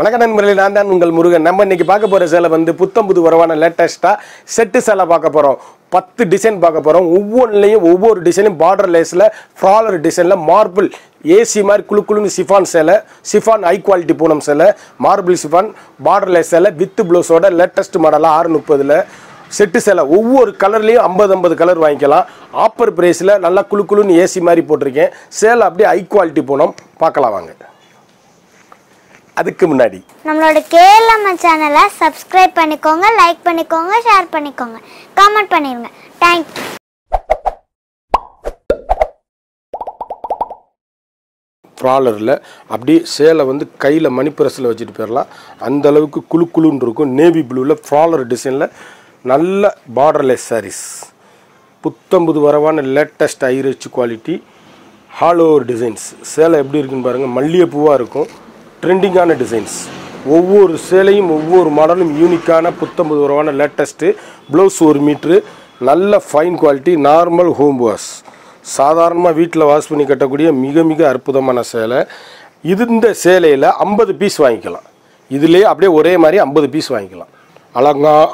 வணக்கம் நண்பர்களே, நான் தான் உங்கள் முருகன். நம்ம இன்னைக்கு பார்க்க போகிற சேலை வந்து புத்தம்புது வரவான லேட்டஸ்ட்டாக செட்டு சேலை பார்க்க போகிறோம். 10 டிசைன் பார்க்க போகிறோம். ஒவ்வொன்றிலையும் ஒவ்வொரு டிசைனும் பார்டர் லேஸில் ஃப்ளாரல் டிசைனில் மார்பிள் ஏசி மாதிரி குழுக்குழுன்னு சிஃபான் சேலை, சிஃபான் ஹை குவாலிட்டி பூனம் சேலை, மார்பிள் சிஃபான் பார்டர் லேஸ் சேலை வித் ப்ளவுஸோட லேட்டஸ்ட் மாடலாக 630 செட்டு சேலை. ஒவ்வொரு கலர்லேயும் 50 கலர் வாங்கிக்கலாம். ஆப்பர் ப்ரைஸில் நல்லா குழுக்குழுன்னு ஏசி மாதிரி போட்டிருக்கேன். சேலை அப்படியே ஹை குவாலிட்டி பூனம். பார்க்கலாம் வாங்க. அதுக்கு முன்னாடி நம்மளோட கேஎல்எம் சேனலை சப்ஸ்கிரைப் பண்ணிக்கோங்க, லைக் பண்ணிக்கோங்க, ஷேர் பண்ணிக்கோங்க, கமெண்ட் பண்ணிருங்க. Thank you. ஃப்ராலரில் அப்படியே சேலை வந்து கையில் மணி பிரஸில் வச்சுட்டு போயிடலாம். அந்த அளவுக்கு குழுக்குழுன்னு இருக்கும். நேவி ப்ளூவில் ஃப்ராலர் டிசைனில் நல்ல பார்டர்லெஸ் சாரீஸ். புத்தம்புது வரவான latest high rich quality all over designs. சேலை எப்படி இருக்குன்னு பாருங்கள். மல்லிகைப்பூவாக இருக்கும். ட்ரெண்டிங்கான டிசைன்ஸ். ஒவ்வொரு சேலையும் ஒவ்வொரு மாடலும் யூனிக்கான புத்தம்புது வரவான லேட்டஸ்ட்டு. Blouse 1 metre. நல்ல fine quality. Normal home wash. சாதாரணமாக வீட்டில் வாஷ் பண்ணி கட்டக்கூடிய மிக மிக அற்புதமான சேலை. இந்த சேலையில் 50 பீஸ் வாங்கிக்கலாம். இதுலேயே அப்படியே ஒரே மாதிரி 50 பீஸ் வாங்கிக்கலாம்.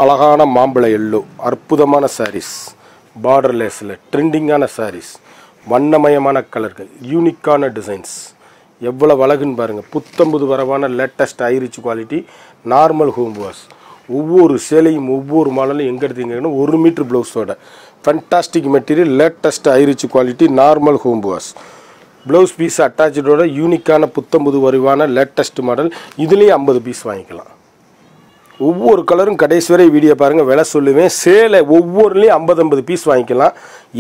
அழகான மாம்பழ எல்லோ அற்புதமான சாரீஸ். பார்டர் லேஸில் ட்ரெண்டிங்கான சாரீஸ். வண்ணமயமான கலர்கள், யூனிக்கான டிசைன்ஸ். எவ்வளோ அழகுன்னு பாருங்கள். புத்தம்புது வரவான latest high rich quality normal home wash. ஒவ்வொரு சேலையும் ஒவ்வொரு மாடலும் எங்கே எடுத்தீங்கன்னா 1 மீட்ரு ப்ளவுஸோட fantastic material. Latest high rich quality normal home wash. Blouse piece அட்டாச்சோட யூனிக்கான புத்தம்புது வரவான லேட்டஸ்ட் மாடல். இதுலேயும் 50 பீஸ் வாங்கிக்கலாம். ஒவ்வொரு கலரும் கடைசி வரை வீடியோ பாருங்கள், விலை சொல்லுவேன். சேலை ஒவ்வொருலேயும் 50 பீஸ் வாங்கிக்கலாம்.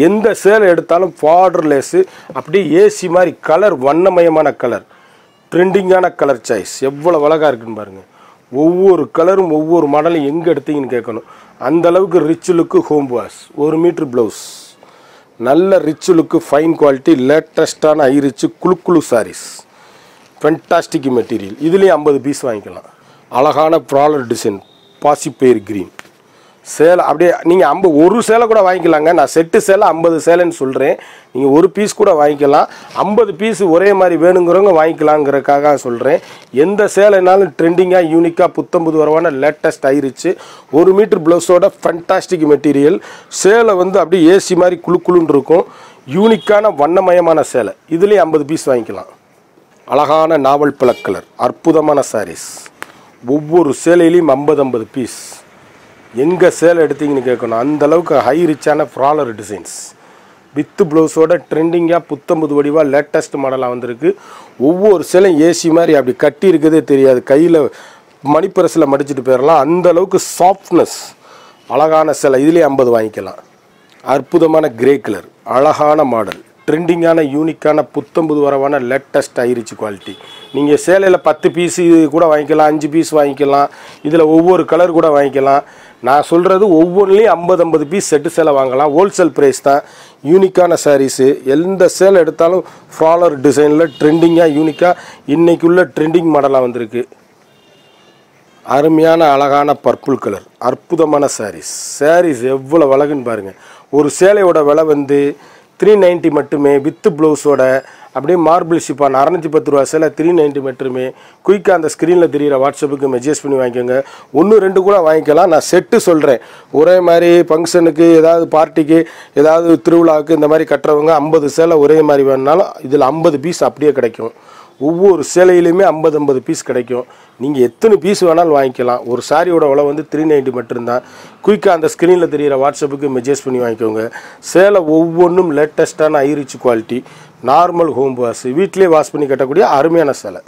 எந்த சேலை எடுத்தாலும் பார்டர் லேஸு அப்படியே ஏசி மாதிரி கலர், வண்ணமயமான கலர், ட்ரெண்டிங்கான கலர் சாய்ஸ். எவ்வளோ அழகாக இருக்குன்னு பாருங்கள். ஒவ்வொரு கலரும் ஒவ்வொரு மாடலும் எங்கே எடுத்தீங்கன்னு கேட்கணும். அந்தளவுக்கு rich look home wash. 1 metre blouse. நல்ல ரிச் லுக்கு ஃபைன் குவாலிட்டி லேட்டஸ்டான ஹை ரிச்சு குழுக்குழு சாரீஸ். Fantastic material. இதுலேயும் 50 பீஸ் வாங்கிக்கலாம். அழகான ஃப்ராலர் டிசைன் பாசிப்பயிர் க்ரீன் சேலை. அப்படியே நீங்கள் ஒரு சேலை கூட வாங்கிக்கலாங்க. நான் செட்டு சேலை 50 சேலைன்னு சொல்கிறேன். நீங்கள் ஒரு பீஸ் கூட வாங்கிக்கலாம். 50 பீஸ் ஒரே மாதிரி வேணுங்கிறவங்க வாங்கிக்கலாங்கிறதுக்காக சொல்கிறேன். எந்த சேலைனாலும் ட்ரெண்டிங்காக யூனிக்காக புத்தம்புது வரவான லேட்டஸ்ட் ஹை ரிச்சு 1 மீட்ரு ப்ளவுஸோட ஃபண்டாஸ்டிக் மெட்டீரியல். சேலை வந்து அப்படியே ஏசி மாதிரி குழுக்குழுன்னு இருக்கும். யூனிக்கான வண்ணமயமான சேலை. இதுலேயும் 50 பீஸ் வாங்கிக்கலாம். அழகான நாவல் பழ கலர் அற்புதமான சாரீஸ். ஒவ்வொரு சேலையிலையும் 50 பீஸ். எங்கே சேலை எடுத்தீங்கன்னு கேட்கணும். அந்தளவுக்கு ஹை ரிச்சான ஃப்ராலர் டிசைன்ஸ் வித் ப்ளவுஸோட ட்ரெண்டிங்காக புத்தம்புது வடிவாக லேட்டஸ்ட் மாடலாக வந்திருக்கு. ஒவ்வொரு சேலையும் ஏசி மாதிரி அப்படி கட்டி இருக்கதே தெரியாது. கையில் மணிப்பரசில் மடிச்சுட்டு போயிடலாம். அந்தளவுக்கு சாஃப்ட்னஸ். அழகான சேலை. இதுலேயே 50 வாங்கிக்கலாம். அற்புதமான கிரே கலர் அழகான மாடல். ட்ரெண்டிங்கான யூனிக்கான புத்தம்புது வரவான லேட்டஸ்ட் ஹை ரிச் குவாலிட்டி. நீங்கள் சேலையில் 10 பீஸு கூட வாங்கிக்கலாம், 5 பீஸ் வாங்கிக்கலாம். இதில் ஒவ்வொரு கலர் கூட வாங்கிக்கலாம். நான் சொல்கிறது ஒவ்வொன்றிலையும் 50 பீஸ் செட்டு சேலை வாங்கலாம். ஹோல்சேல் ப்ரைஸ் தான். யூனிக்கான சாரீஸு. எந்த சேலை எடுத்தாலும் ஃப்ராலர் டிசைனில் ட்ரெண்டிங்காக யூனிக்காக இன்றைக்குள்ள ட்ரெண்டிங் மாடலாக வந்திருக்கு. அருமையான அழகான பர்பிள் கலர் அற்புதமான சாரீஸ். சாரீஸ் எவ்வளோ அழகுன்னு பாருங்கள். ஒரு சேலையோட விலை வந்து 390 மட்டுமே. வித்து ப்ளவுஸோட அப்படியே மார்பிள் ஷிப்பான் 610 ரூபா சேலை 390 மட்டுமே. குயிக்காக அந்த ஸ்க்ரீனில் தெரிகிற வாட்ஸ்அப்புக்கு மெசேஜ் பண்ணி வாங்கிக்கோங்க. 1 2 கூட வாங்கிக்கலாம். நான் செட்டு சொல்கிறேன். ஒரே மாதிரி ஃபங்க்ஷனுக்கு, ஏதாவது பார்ட்டிக்கு, ஏதாவது திருவிழாவுக்கு இந்த மாதிரி கட்டுறவங்க 50 சேலை ஒரே மாதிரி வேணுனாலும் இதில் 50 பீஸ் அப்படியே கிடைக்கும். ஒவ்வொரு சேலையிலையுமே 50 பீஸ் கிடைக்கும். நீங்கள் எத்தனை பீஸ் வேணாலும் வாங்கிக்கலாம். ஒரு சாரியோட விலை வந்து 390 மட்டும்தான். குயிக்காக அந்த ஸ்க்ரீனில் தெரிகிற வாட்ஸ்அப்புக்கு மெசேஜ் பண்ணி வாங்கிக்கோங்க. சேலை ஒவ்வொன்றும் லேட்டஸ்ட்டான high rich quality normal home wash. வீட்டிலே வாஷ் பண்ணி கட்டக்கூடிய அருமையான சேலை.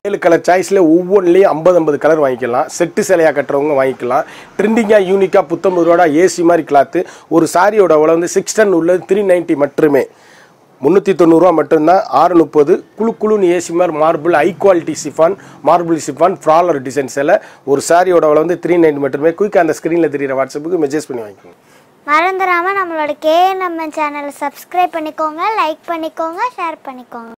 7 கலர் சாய்ஸில் ஒவ்வொன்றிலையும் 50 கலர் வாங்கிக்கலாம். செட்டு சேலையாக கட்டுறவங்க வாங்கிக்கலாம். ட்ரெண்டிங்காக யூனிக்காக புத்தம்புது ரூபா ஏசி மாதிரி கிளாத்து. ஒரு சாரியோட விலை வந்து 610 உள்ளது 390 மட்டுமே. 390 ரூபா மட்டும்தான். 630 குழுக்குழுன்னு ஏசி மாதிரி marble high quality chiffon, marble chiffon floral design சேலை. ஒரு சாரியோட விலை வந்து 390 மட்டுமே. குயிக்காக அந்த ஸ்க்ரீனில் தெரிகிற வாட்ஸ்அப்புக்கு மெசேஜ் பண்ணி வாங்கிக்கோங்க. மறந்துடாமல் நம்மளோட கேஎல்எம் சேனலை சப்ஸ்கிரைப் பண்ணிக்கோங்க, லைக் பண்ணிக்கோங்க, ஷேர் பண்ணிக்கோங்க.